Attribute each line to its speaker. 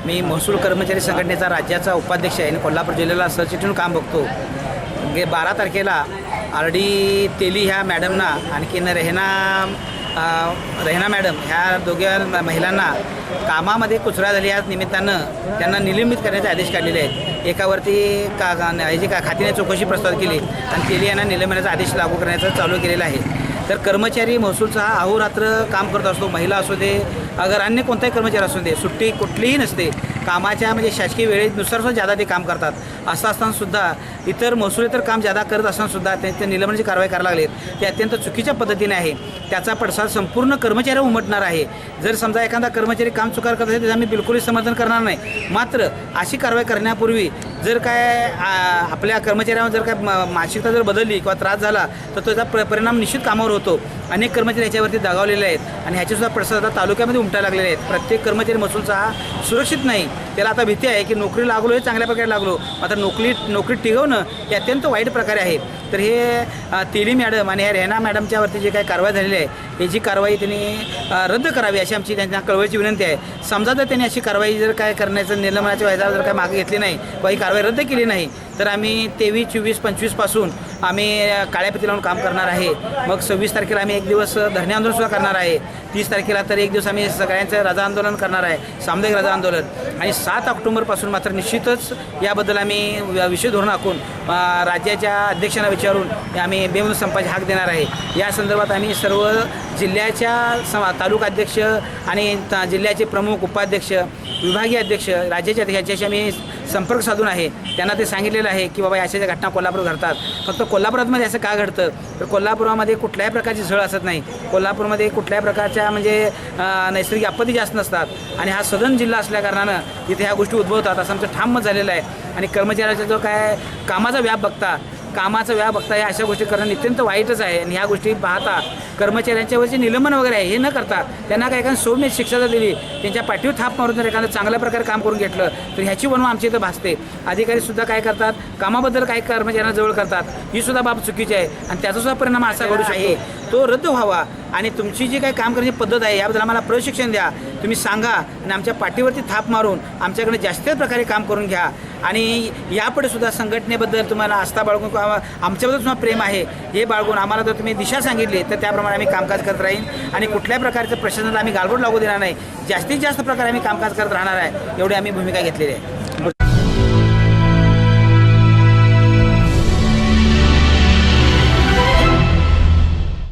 Speaker 1: मी महसूल कर्मचारी संघटनेचा राज्याचा उपाध्यक्ष आहे आणि कोल्हापूर जिल्ह्याला सरचिटणीस काम बघतो. 12 तारखेला RD तेली ह्या मॅडमना आणखीन रेहना मॅडम ह्या दोघ्या महिलांना कामामध्ये कुचरा झाली या निमित्तानं त्यांना निलंबित करण्याचे आदेश काढलेले आहेत. एकावरती ह्याची खात्याने चौकशी प्रस्तावित केली आणि तेली यांना निलंबनाचा आदेश लागू करण्याचं चालू केलेलं आहे. तर कर्मचारी महसूलचा हा अहोरात्र काम करत असतो. महिला असू दे अगर अन्य कोणताही कर्मचारी असू दे, सुट्टी कुठलीही नसते. कामाच्या म्हणजे शासकीय वेळेनुसार सुद्धा जादा ते काम करतात. असं असतानासुद्धा इतर महसुलेतर काम जादा करत असतानासुद्धा ते निलंबनाची कारवाई करायला लागलेत. ते अत्यंत चुकीच्या पद्धतीने आहे. त्याचा पडसाद संपूर्ण कर्मचाऱ्यावर उमटणार आहे. जर समजा एखादा कर्मचारी काम चुकार करत असेल तर आम्ही बिलकुलही समर्थन करणार नाही. मात्र अशी कारवाई करण्यापूर्वी जर काय आपल्या कर्मचाऱ्यांवर जर काय मानसिकता जर बदलली किंवा त्रास झाला तर त्याचा परिणाम निश्चित कामावर होतो. अनेक कर्मचारी ह्याच्यावरती दगावलेले आहेत आणि ह्याचेसुद्धा पडसाद आता तालुक्यामध्ये उमटायला लागलेले आहेत. प्रत्येक कर्मचारी महसूलचा हा सुरक्षित नाही. त्याला आता भीती आहे की नोकरी लागलो हे चांगल्या प्रकारे लागलो, मात्र नोकरी टिकवणं हे अत्यंत वाईट प्रकारे आहे. तर हे तेली मॅडम आणि ह्या रेहना मॅडमच्यावरती जे काही कारवाई झालेली आहे याची कारवाई त्यांनी रद्द करावी अशी आमची त्यांना कळवायची विनंती आहे. समजा जर त्यांनी अशी कारवाई जर काय करण्याचं निलंबनाच्या व्याजावर जर काय मागे घेतली नाही किंवा ही कारवाई रद्द केली नाही तर आम्ही 23, 24, 25 पासून आम्ही काळ्या फिती लावून काम करणार आहे. मग 26 तारखेला आम्ही एक दिवस धरणे आंदोलनसुद्धा करणार आहे. 30 तारखेला तर एक दिवस आम्ही सगळ्यांचं रजा आंदोलन करणार आहे, सामुदायिक रजा आंदोलन. आणि 7 ऑक्टोबरपासून मात्र निश्चितच याबद्दल आम्ही विषय धोरण आखून राज्याच्या अध्यक्षांना विचारून आम्ही बेमुदत संपाची हाक देणार आहे. या संदर्भात आम्ही सर्व जिल्ह्याच्या तालुका अध्यक्ष आणि जिल्ह्याचे प्रमुख उपाध्यक्ष, विभागीय अध्यक्ष, राज्याचे अध्यक्ष यांच्याशी आम्ही संपर्क साधून आहे. त्यांना ते सांगितलेलं आहे की बाबा अशा घटना कोल्हापूर घडतात. फक्त कोल्हापुरामध्ये असं का घडतं तर कोल्हापुरामध्ये कुठल्याही प्रकारची झळ असत नाही. कोल्हापूरमध्ये कुठल्याही प्रकारच्या म्हणजे नैसर्गिक आपत्ती जास्त नसतात आणि हा सदन जिल्हा असल्याकारणानं इथे ह्या गोष्टी उद्भवतात असं आमचं ठाम मत झालेलं आहे. आणि कर्मचाऱ्याचा जो काय कामाचा व्याप बघता या अशा गोष्टी करणं अत्यंत वाईटच आहे. आणि ह्या गोष्टी पाहता कर्मचाऱ्यांच्यावरचे निलंबन वगैरे आहे हे न करता त्यांना काय एखादं सौम्य शिक्षा जर दिली, त्यांच्या पाठीवर थाप मारून जर एखादं चांगल्या प्रकारे काम करून घेतलं तर ह्याची बनवून आमच्या इथं भासते. अधिकारीसुद्धा काय करतात, कामाबद्दल काही कर्मचाऱ्यांना जवळ करतात, ही सुद्धा बाब चुकीची आहे. आणि त्याचासुद्धा परिणाम असा घडू आहे तो रद्द व्हावा. आणि तुमची जी काही काम करण्याची पद्धत आहे याबद्दल आम्हाला प्रशिक्षण द्या, तुम्ही सांगा आणि आमच्या पाठीवरती थाप मारून आमच्याकडे जास्त प्रकारे काम करून घ्या. आणि यापुढे सुद्धा संघटनेबद्दल तुम्हाला आस्था बाळगून आमच्याबद्दल तुम्हाला प्रेम आहे हे बाळगून आम्हाला जर तुम्ही दिशा सांगितली तर त्याप्रमाणे आम्ही कामकाज करत राहीन आणि कुठल्याही प्रकारचं प्रशासनाला आम्ही गालबोट लागू देणार नाही. जास्तीत जास्त प्रकारे आम्ही कामकाज करत राहणार आहे एवढी आम्ही भूमिका घेतलेली आहे.